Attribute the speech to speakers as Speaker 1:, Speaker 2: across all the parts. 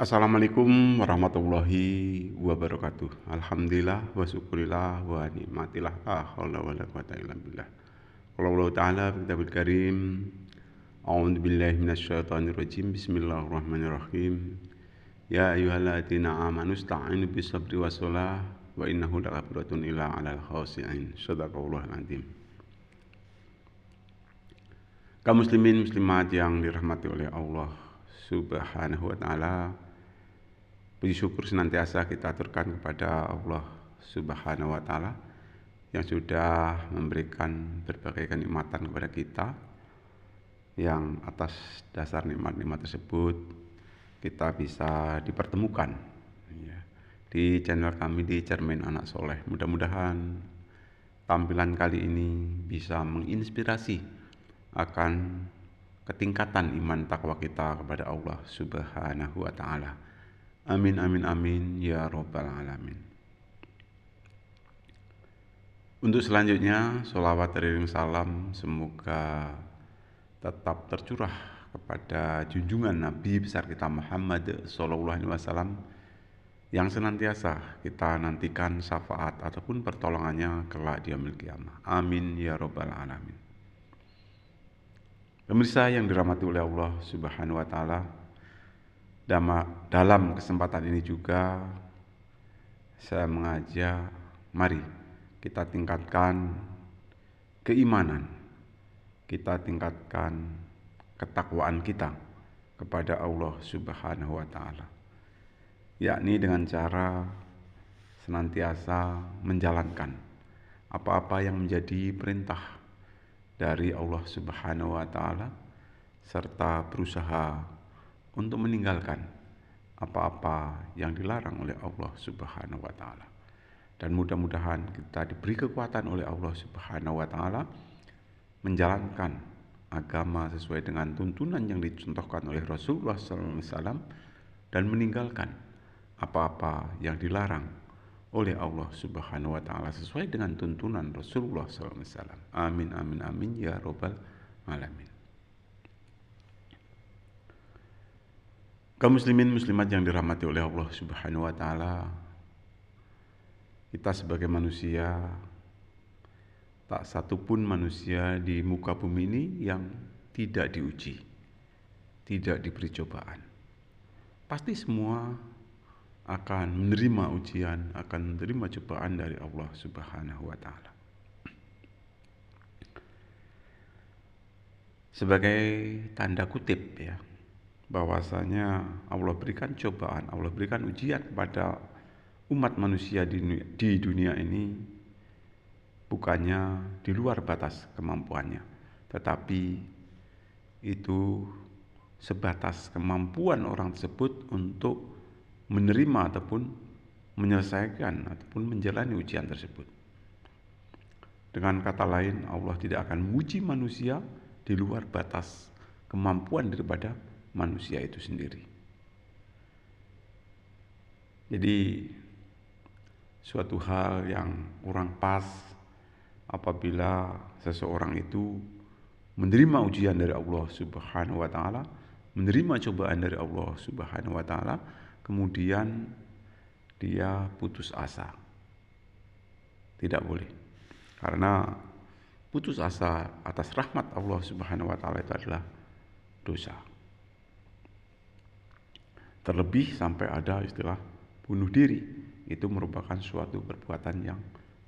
Speaker 1: Assalamualaikum warahmatullahi wabarakatuh. Alhamdulillah wa syukurillah wa nikmatillah la haula wala quwata illa billah. Qala Allah Ta'ala fi kitabil karim. A'udzu billahi minasyaitonir rajim. Bismillahirrahmanirrahim. Ya ayyuhalladzina amanu ista'inu bisabri wassalah wa innahu lakabiratun illa 'alal khashi'in. Shadaqallahul azim. Kaum muslimin muslimat yang dirahmati oleh Allah Subhanahu wa taala, puji syukur senantiasa kita aturkan kepada Allah Subhanahu wa taala yang sudah memberikan berbagai kenikmatan kepada kita, yang atas dasar nikmat-nikmat tersebut kita bisa dipertemukan ya, di channel kami di Cermin Anak Soleh. Mudah-mudahan tampilan kali ini bisa menginspirasi akan ketingkatan iman takwa kita kepada Allah Subhanahu wa taala. Amin amin amin ya robbal alamin. Untuk selanjutnya, sholawat dan salam semoga tetap tercurah kepada junjungan Nabi besar kita Muhammad Sallallahu Alaihi Wasallam yang senantiasa kita nantikan syafaat ataupun pertolongannya kelak di yaumil qiyamah. Amin ya robbal alamin. Pemirsa yang dirahmati oleh Allah Subhanahu wa taala, dalam kesempatan ini juga saya mengajak, mari kita tingkatkan keimanan, kita tingkatkan ketakwaan kita kepada Allah Subhanahu wa taala, yakni dengan cara senantiasa menjalankan apa-apa yang menjadi perintah dari Allah Subhanahu wa taala, serta berusaha untuk meninggalkan apa-apa yang dilarang oleh Allah Subhanahu wa taala. Dan mudah-mudahan kita diberi kekuatan oleh Allah Subhanahu wa taala menjalankan agama sesuai dengan tuntunan yang dicontohkan oleh Rasulullah SAW dan meninggalkan apa-apa yang dilarang oleh Allah Subhanahu wa taala sesuai dengan tuntunan Rasulullah SAW. Amin amin amin ya robbal alamin. Kaum muslimin muslimat yang dirahmati oleh Allah Subhanahu wa taala, kita sebagai manusia, tak satupun manusia di muka bumi ini yang tidak diuji, tidak diberi cobaan. Pasti semua akan menerima ujian, akan menerima cobaan dari Allah Subhanahu wa taala. Sebagai tanda kutip ya, bahwasanya Allah berikan cobaan, Allah berikan ujian kepada umat manusia di dunia ini bukannya di luar batas kemampuannya, tetapi itu sebatas kemampuan orang tersebut untuk menerima ataupun menyelesaikan ataupun menjalani ujian tersebut. Dengan kata lain, Allah tidak akan menguji manusia di luar batas kemampuan daripada manusia itu sendiri. Jadi suatu hal yang kurang pas apabila seseorang itu menerima ujian dari Allah Subhanahu wa taala, menerima cobaan dari Allah Subhanahu wa taala, kemudian dia putus asa. Tidak boleh. Karena putus asa atas rahmat Allah Subhanahu wa taala itu adalah dosa. Terlebih sampai ada istilah bunuh diri, itu merupakan suatu perbuatan yang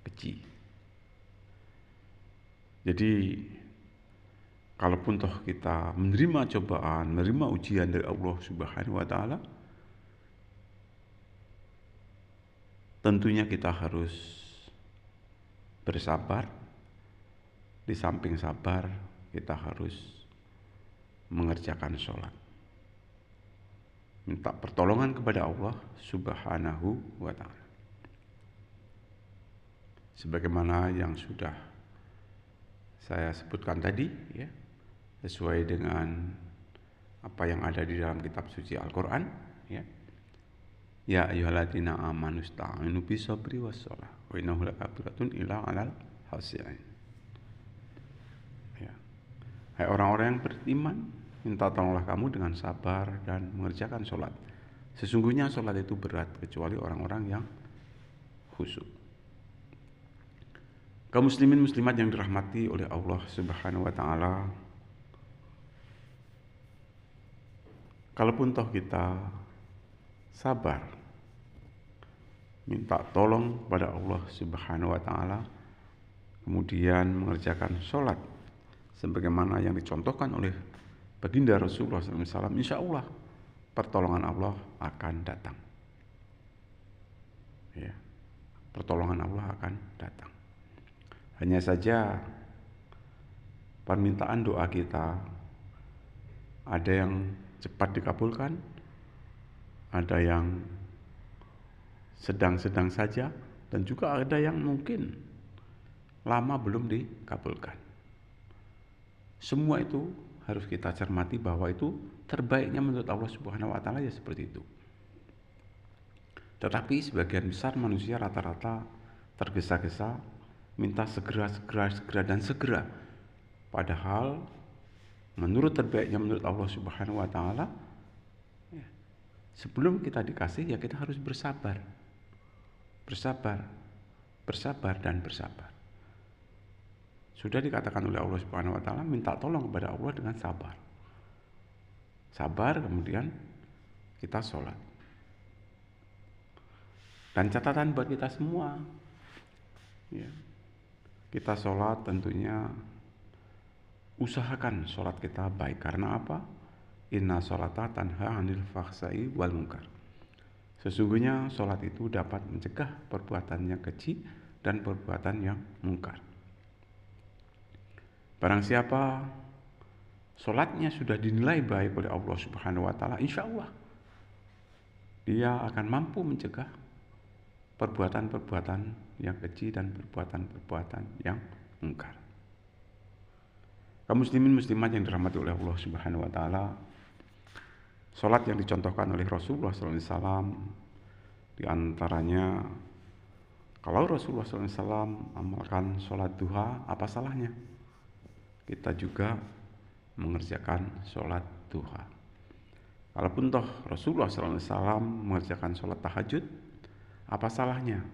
Speaker 1: keji. Jadi kalaupun toh kita menerima cobaan, menerima ujian dari Allah Subhanahu wa taala, tentunya kita harus bersabar. Di samping sabar, kita harus mengerjakan sholat, minta pertolongan kepada Allah Subhanahu wa taala. Sebagaimana yang sudah saya sebutkan tadi ya, sesuai dengan apa yang ada di dalam kitab suci Al-Qur'an ya. Ya ayyuhalladzina amanu ista'inu bisabri wassalah wa innahu lakabiratun illa 'alal khashi'in. Ya. Hai orang-orang yang beriman, minta tolonglah kamu dengan sabar dan mengerjakan sholat. Sesungguhnya sholat itu berat kecuali orang-orang yang khusyuk. Kaum muslimin muslimat yang dirahmati oleh Allah Subhanahu wa taala, kalaupun toh kita sabar minta tolong pada Allah Subhanahu wa taala, kemudian mengerjakan sholat sebagaimana yang dicontohkan oleh baginda Rasulullah SAW, insya Allah pertolongan Allah akan datang. Ya, pertolongan Allah akan datang. Hanya saja permintaan doa kita ada yang cepat dikabulkan, ada yang sedang-sedang saja, dan juga ada yang mungkin lama belum dikabulkan. Semua itu harus kita cermati bahwa itu terbaiknya menurut Allah Subhanahu wa taala, ya seperti itu. Tetapi sebagian besar manusia rata-rata tergesa-gesa minta segera. Padahal menurut terbaiknya menurut Allah Subhanahu wa taala, ya, sebelum kita dikasih ya kita harus bersabar. Bersabar dan bersabar. Sudah dikatakan oleh Allah Subhanahu wa taala, minta tolong kepada Allah dengan sabar. Sabar, kemudian kita sholat. Dan catatan buat kita semua, ya, kita sholat tentunya usahakan sholat kita baik. Karena apa? Inna sholata tanha anil fahsai wal munkar. Sesungguhnya sholat itu dapat mencegah perbuatan yang keji dan perbuatan yang mungkar. Barang siapa sholatnya sudah dinilai baik oleh Allah Subhanahu wa taala, insya Allah dia akan mampu mencegah perbuatan-perbuatan yang keji dan perbuatan-perbuatan yang mungkar. Kaum muslimin muslimat yang dirahmati oleh Allah Subhanahu wa taala, salat yang dicontohkan oleh Rasulullah SAW di antaranya, kalau Rasulullah SAW amalkan salat duha, apa salahnya kita juga mengerjakan salat duha? Kalaupun toh Rasulullah SAW mengerjakan salat tahajud, apa salahnya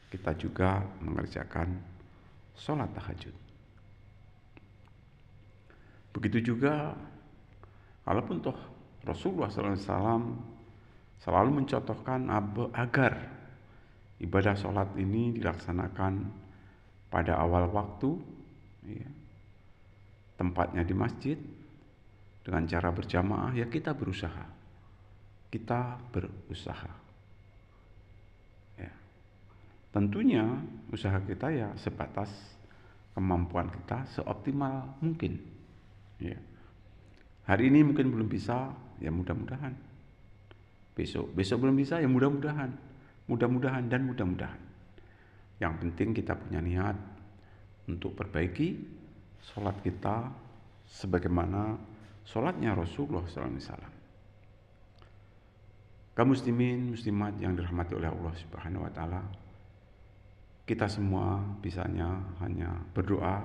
Speaker 1: kita juga mengerjakan salat tahajud? Begitu juga kalaupun toh Rasulullah SAW selalu mencontohkan agar ibadah sholat ini dilaksanakan pada awal waktu, ya, tempatnya di masjid, dengan cara berjamaah, ya kita berusaha. Ya. Tentunya usaha kita ya sebatas kemampuan kita seoptimal mungkin. Ya. Hari ini mungkin belum bisa, ya mudah-mudahan. Besok belum bisa, ya mudah-mudahan. Yang penting kita punya niat untuk perbaiki sholat kita sebagaimana sholatnya Rasulullah SAW. Kaum muslimin muslimat yang dirahmati oleh Allah Subhanahu wa taala, kita semua bisanya hanya berdoa,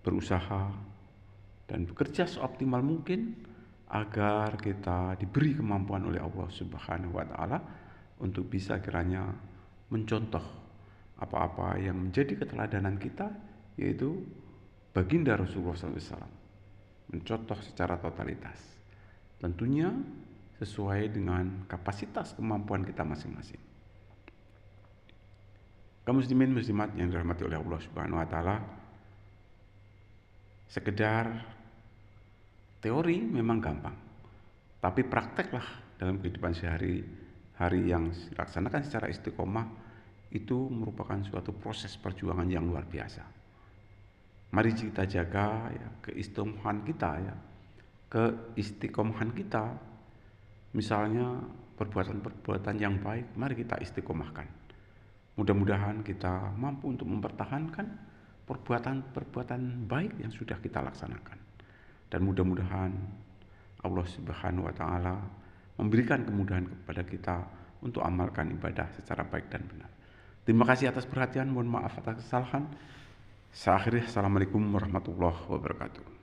Speaker 1: berusaha, dan bekerja seoptimal mungkin agar kita diberi kemampuan oleh Allah Subhanahu wa taala untuk bisa kiranya mencontoh apa-apa yang menjadi keteladanan kita, yaitu baginda Rasulullah SAW. Mencontoh secara totalitas, tentunya sesuai dengan kapasitas kemampuan kita masing-masing. Kaum muslimin muslimat yang dirahmati oleh Allah Subhanahu wa taala, sekedar teori memang gampang, tapi prakteklah dalam kehidupan sehari-hari yang dilaksanakan secara istiqomah itu merupakan suatu proses perjuangan yang luar biasa. Mari kita jaga ya keistiqomahan kita. Misalnya perbuatan-perbuatan yang baik, mari kita istiqomahkan. Mudah-mudahan kita mampu untuk mempertahankan perbuatan-perbuatan baik yang sudah kita laksanakan. Dan mudah-mudahan Allah Subhanahu wa taala memberikan kemudahan kepada kita untuk amalkan ibadah secara baik dan benar. Terima kasih atas perhatian, mohon maaf atas kesalahan. Saya akhiri, assalamualaikum warahmatullahi wabarakatuh.